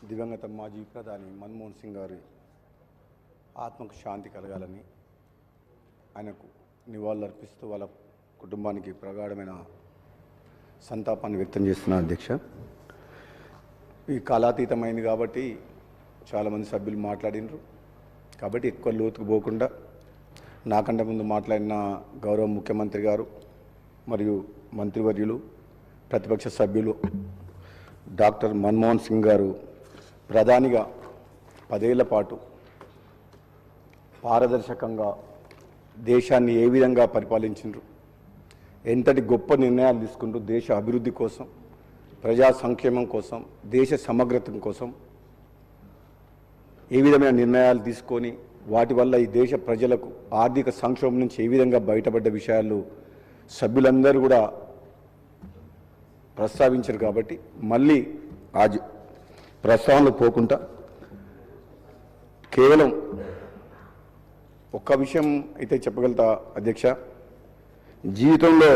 దివంగత మాజీ ప్రధాని మన్మోహన్ సింగ్ గారి ఆత్మకు శాంతి కలగాలని ఆయనకు నివాళులర్పిస్తూ వాళ్ళ కుటుంబానికి ప్రగాఢమైన సంతాపాన్ని వ్యక్తం చేస్తున్నారు అధ్యక్ష. ఈ కాలాతీతమైంది కాబట్టి చాలామంది సభ్యులు మాట్లాడినారు కాబట్టి ఎక్కువ లోతుకు పోకుండా నాకంటే ముందు మాట్లాడిన గౌరవ ముఖ్యమంత్రి గారు మరియు మంత్రివర్యులు ప్రతిపక్ష సభ్యులు డాక్టర్ మన్మోహన్ సింగ్ గారు ప్రధానిగా 10 ఏళ్ల పాటు పారదర్శకంగా దేశాన్ని ఏ విధంగా పరిపాలించారు, ఎంతటి గొప్ప నిర్ణయాలు తీసుకుంటూ దేశ అభివృద్ధి కోసం, ప్రజా సంక్షేమం కోసం, దేశ సమగ్రత కోసం ఏ విధమైన నిర్ణయాలు తీసుకొని వాటి వల్ల ఈ దేశ ప్రజలకు ఆర్థిక సంక్షోభం నుంచి ఏ విధంగా బయటపడ్డ విషయాలు సభ్యులందరూ కూడా ప్రస్తావించారు. కాబట్టి మళ్ళీ ఆ ప్రస్తావనలు పోకుండా కేవలం ఒక్క విషయం అయితే చెప్పగలుగుతా అధ్యక్ష. జీవితంలో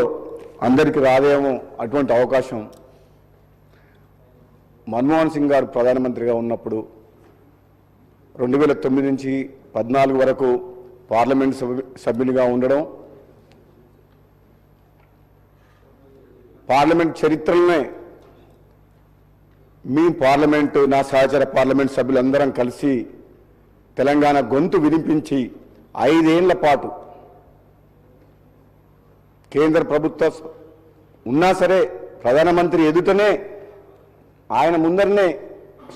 అందరికీ రాదేమో అటువంటి అవకాశం మన్మోహన్ సింగ్ గారు ప్రధానమంత్రిగా ఉన్నప్పుడు 2009 నుంచి 14 వరకు పార్లమెంట్ సభ్యులుగా ఉండడం, పార్లమెంట్ చరిత్రలోనే మీ పార్లమెంటు నా సహచర పార్లమెంట్ సభ్యులందరం కలిసి తెలంగాణ గొంతు వినిపించి 5 ఏళ్ల పాటు కేంద్ర ప్రభుత్వం ఉన్నా సరే ప్రధానమంత్రి ఎదుటనే ఆయన ముందరనే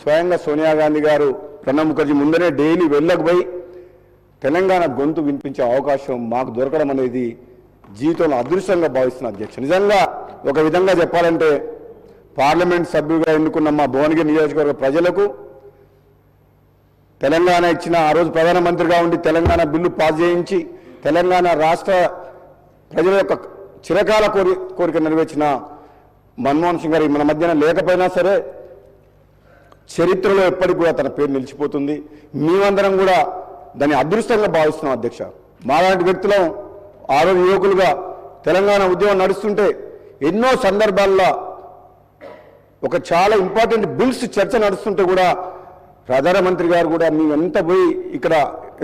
స్వయంగా సోనియా గాంధీ గారు, ప్రణబ్ ముఖర్జీ ముందరే డైలీ వెళ్ళకపోయి తెలంగాణ గొంతు వినిపించే అవకాశం మాకు దొరకడం అనేది జీవితంలో అదృష్టంగా భావిస్తున్న అధ్యక్ష. నిజంగా ఒక విధంగా చెప్పాలంటే పార్లమెంట్ సభ్యులుగా ఎన్నుకున్న మా భువనగిరి నియోజకవర్గ ప్రజలకు తెలంగాణ ఇచ్చిన ఆ రోజు ప్రధానమంత్రిగా ఉండి తెలంగాణ బిల్లు పాస్ చేయించి తెలంగాణ రాష్ట్ర ప్రజల యొక్క చిరకాల కోరిక నెరవేర్చిన మన్మోహన్ సింగ్ గారి మన మధ్యన లేకపోయినా సరే చరిత్రలో ఎప్పటికి కూడా తన పేరు నిలిచిపోతుంది. మేమందరం కూడా దాన్ని అదృష్టంగా భావిస్తున్నాం అధ్యక్ష. మాలాంటి వ్యక్తులం ఆ రోజు యువకులుగా తెలంగాణ ఉద్యమం నడుస్తుంటే ఎన్నో సందర్భాల్లో ఒక చాలా ఇంపార్టెంట్ బిల్స్ చర్చ నడుస్తుంటే కూడా ప్రధానమంత్రి గారు కూడా మేము ఎంత పోయి ఇక్కడ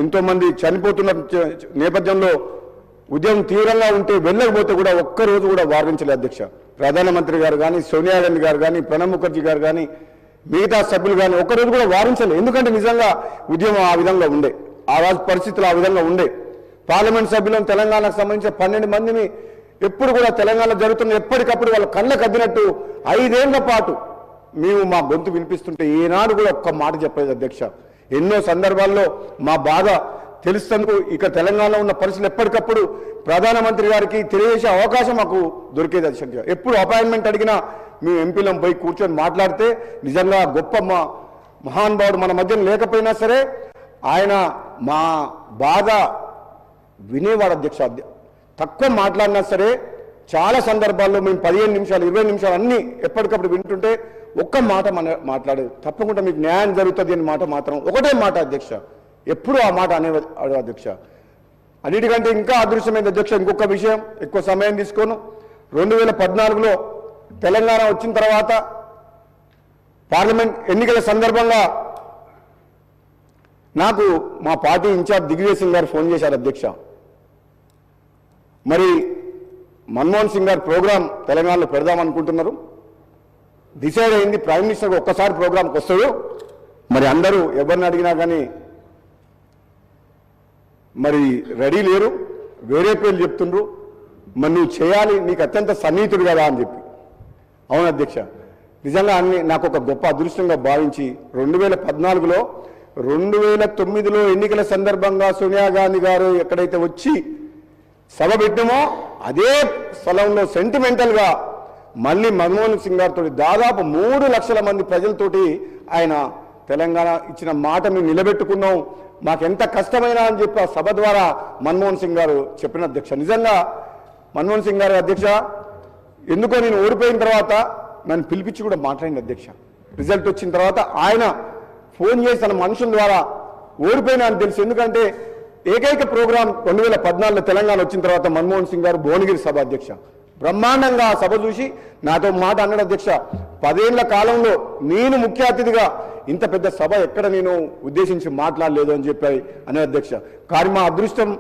ఎంతోమంది చనిపోతున్న నేపథ్యంలో ఉద్యమం తీవ్రంగా ఉంటే వెళ్ళకపోతే కూడా ఒక్కరోజు కూడా వారించలేదు అధ్యక్ష. ప్రధానమంత్రి గారు కానీ, సోనియా గాంధీ గారు కానీ, ప్రణబ్ ముఖర్జీ గారు కానీ, మిగతా సభ్యులు కానీ ఒక్కరోజు కూడా వారించలేదు. ఎందుకంటే నిజంగా ఉద్యమం ఆ విధంగా ఉండే, ఆ రాజు పరిస్థితులు ఆ విధంగా ఉండే. పార్లమెంట్ సభ్యులను తెలంగాణకు సంబంధించిన 12 మందిని ఎప్పుడు కూడా తెలంగాణ జరుగుతున్న ఎప్పటికప్పుడు వాళ్ళ కళ్ళకు అద్దినట్టు 5 ఏళ్ల పాటు మేము మా గొంతు వినిపిస్తుంటే ఏనాడు కూడా ఒక్క మాట చెప్పలేదు అధ్యక్ష. ఎన్నో సందర్భాల్లో మా బాధ తెలుస్తూ ఇక తెలంగాణలో ఉన్న పరిస్థితులు ఎప్పటికప్పుడు ప్రధానమంత్రి గారికి తెలియజేసే అవకాశం మాకు దొరికేది అధ్యక్ష. ఎప్పుడు అపాయింట్మెంట్ అడిగినా మేము ఎంపీలం పోయి కూర్చొని మాట్లాడితే నిజంగా గొప్ప మా మహానుభావుడు మన మధ్యన లేకపోయినా సరే ఆయన మా బాధ వినేవాడు అధ్యక్ష. తక్కువ మాట్లాడినా సరే చాలా సందర్భాల్లో మేము 15 నిమిషాలు 20 నిమిషాలు అన్నీ ఎప్పటికప్పుడు వింటుంటే ఒక్క మాట మాట్లాడేది, తప్పకుండా మీకు న్యాయం జరుగుతుంది అనే మాట మాత్రం ఒకటే మాట అధ్యక్ష. ఎప్పుడు ఆ మాట అనేవాడు అధ్యక్ష. అన్నిటికంటే ఇంకా అదృశ్యమైంది అధ్యక్ష. ఇంకొక విషయం, ఎక్కువ సమయం తీసుకోను. 2014లో తెలంగాణ వచ్చిన తర్వాత పార్లమెంట్ ఎన్నికల సందర్భంగా నాకు మా పార్టీ ఇన్ఛార్జ్ దిగ్విజయ్ సింగ్ గారు ఫోన్ చేశారు అధ్యక్ష. మరి మన్మోహన్ సింగ్ గారు ప్రోగ్రాం తెలంగాణలో పెడదామనుకుంటున్నారు, డిసైడ్ అయింది, ప్రైమ్ మినిస్టర్ ఒక్కసారి ప్రోగ్రాంకి వస్తాడు, మరి అందరూ ఎవరిని అడిగినా కానీ మరి రెడీ లేరు, వేరే పేర్లు చెప్తుండ్రు, మరి నువ్వు చేయాలి, నీకు అత్యంత సన్నిహితుడు కదా అని చెప్పి. అవును అధ్యక్ష, నిజంగా అన్ని నాకు ఒక గొప్ప అదృష్టంగా భావించి 2014లో 2009లో ఎన్నికల సందర్భంగా సోనియా గాంధీ గారు ఎక్కడైతే వచ్చి సభ పెట్టామో అదే స్థలంలో సెంటిమెంటల్గా మళ్ళీ మన్మోహన్ సింగ్ గారితో దాదాపు 3 లక్షల మంది ప్రజలతోటి ఆయన తెలంగాణ ఇచ్చిన మాట మేము నిలబెట్టుకున్నాం, మాకెంత కష్టమైనా అని చెప్పి ఆ సభ ద్వారా మన్మోహన్ సింగ్ గారు చెప్పిన అధ్యక్ష. నిజంగా మన్మోహన్ సింగ్ గారు అధ్యక్ష ఎందుకో నేను ఓడిపోయిన తర్వాత నన్ను పిలిపించి కూడా మాట్లాడింది అధ్యక్ష. రిజల్ట్ వచ్చిన తర్వాత ఆయన ఫోన్ చేసి తన మనుషుల ద్వారా ఓడిపోయినా అని తెలుసు. ఎందుకంటే ఏకైక ప్రోగ్రాం 2014లో తెలంగాణ వచ్చిన తర్వాత మన్మోహన్ సింగ్ గారు భువనగిరి సభ అధ్యక్ష బ్రహ్మాండంగా సభ చూసి నాతో మాట అన్నాడు అధ్యక్ష. 10 ఏళ్ల కాలంలో నేను ముఖ్య అతిథిగా ఇంత పెద్ద సభ ఎక్కడ నేను ఉద్దేశించి మాట్లాడలేదు అని చెప్పాయి అనే అధ్యక్ష. కానీ మా అదృష్టం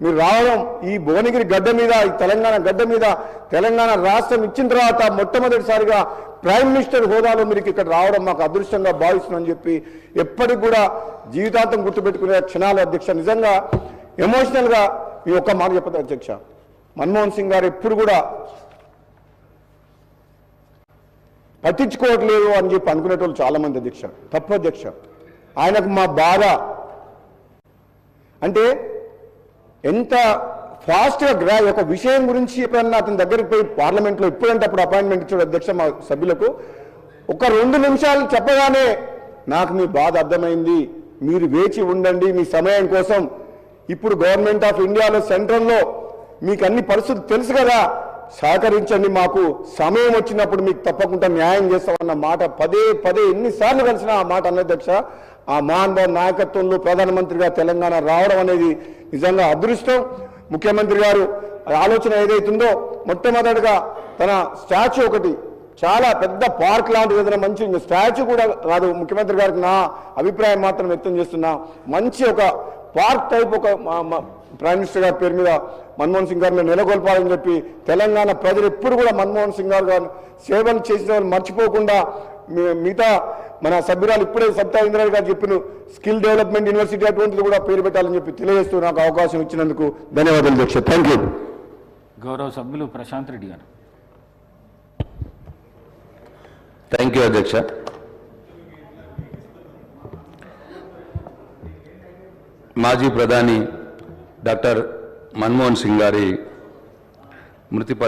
మీరు రావడం ఈ భువనగిరి గడ్డ మీద, ఈ తెలంగాణ గడ్డ మీద, తెలంగాణ రాష్ట్రం ఇచ్చిన తర్వాత మొట్టమొదటిసారిగా ప్రైమ్ మినిస్టర్ హోదాలో మీరు ఇక్కడ రావడం మాకు అదృష్టంగా భావిస్తున్నామని చెప్పి ఎప్పటికి కూడా జీవితాంతం గుర్తుపెట్టుకునే క్షణాలు అధ్యక్ష. నిజంగా ఎమోషనల్గా ఈ ఒక్క మాట చెప్పదు అధ్యక్ష, మన్మోహన్ సింగ్ గారు ఎప్పుడు కూడా పట్టించుకోవట్లేదు అని చెప్పి అనుకునేటోళ్ళు చాలామంది అధ్యక్ష. తప్పు అధ్యక్ష. ఆయనకు మా బాధ అంటే ఎంత ఫాస్ట్గా ఒక విషయం గురించి ఎప్పుడన్నా అతని దగ్గరికి పోయి పార్లమెంట్లో ఎప్పుడంటే అప్పుడు అపాయింట్మెంట్ ఇచ్చాడు అధ్యక్ష మా సభ్యులకు. ఒక 2 నిమిషాలు చెప్పగానే నాకు మీ బాధ అర్థమైంది, మీరు వేచి ఉండండి మీ సమయం కోసం, ఇప్పుడు గవర్నమెంట్ ఆఫ్ ఇండియాలో సెంట్రల్లో మీకు అన్ని పరిస్థితులు తెలుసు కదా, సహకరించండి, మాకు సమయం వచ్చినప్పుడు మీకు తప్పకుండా న్యాయం చేస్తామన్న మాట పదే పదే ఎన్నిసార్లు కలిసినా ఆ మాట అధ్యక్ష. ఆ మహానుభావ నాయకత్వంలో ప్రధానమంత్రిగా తెలంగాణ రావడం అనేది నిజంగా అదృష్టం. ముఖ్యమంత్రి గారు ఆలోచన ఏదైతుందో మొట్టమొదటిగా తన స్టాచ్యూ ఒకటి చాలా పెద్ద పార్క్ లాంటిది ఏదైనా మంచి స్టాచ్యూ కూడా కాదు, ముఖ్యమంత్రి గారికి నా అభిప్రాయం మాత్రం వ్యక్తం చేస్తున్నా, మంచి ఒక పార్క్ టైప్ ఒక ప్రైమ్ మినిస్టర్ గారి పేరు మీద మన్మోహన్ సింగ్ గారిని నెలకొల్పాలని చెప్పి తెలంగాణ ప్రజలు ఎప్పుడు కూడా మన్మోహన్ సింగ్ గారు సేవలు చేసిన వాళ్ళు మర్చిపోకుండా మిగతా మన సభ్యురాలు ఇప్పుడే సబితా ఇంద్రారెడ్డి గారు చెప్పిన స్కిల్ డెవలప్మెంట్ యూనివర్సిటీ అటువంటిది కూడా పేరు పెట్టాలని చెప్పి తెలియజేస్తూ నాకు అవకాశం ఇచ్చినందుకు ధన్యవాదాలు అధ్యక్ష. Thank you. గౌరవ సభ్యులు ప్రశాంత్ రెడ్డి గారు. థ్యాంక్ యూ అధ్యక్ష. మాజీ ప్రధాని డాక్టర్ మన్మోహన్ సింగ్ గారి మృతి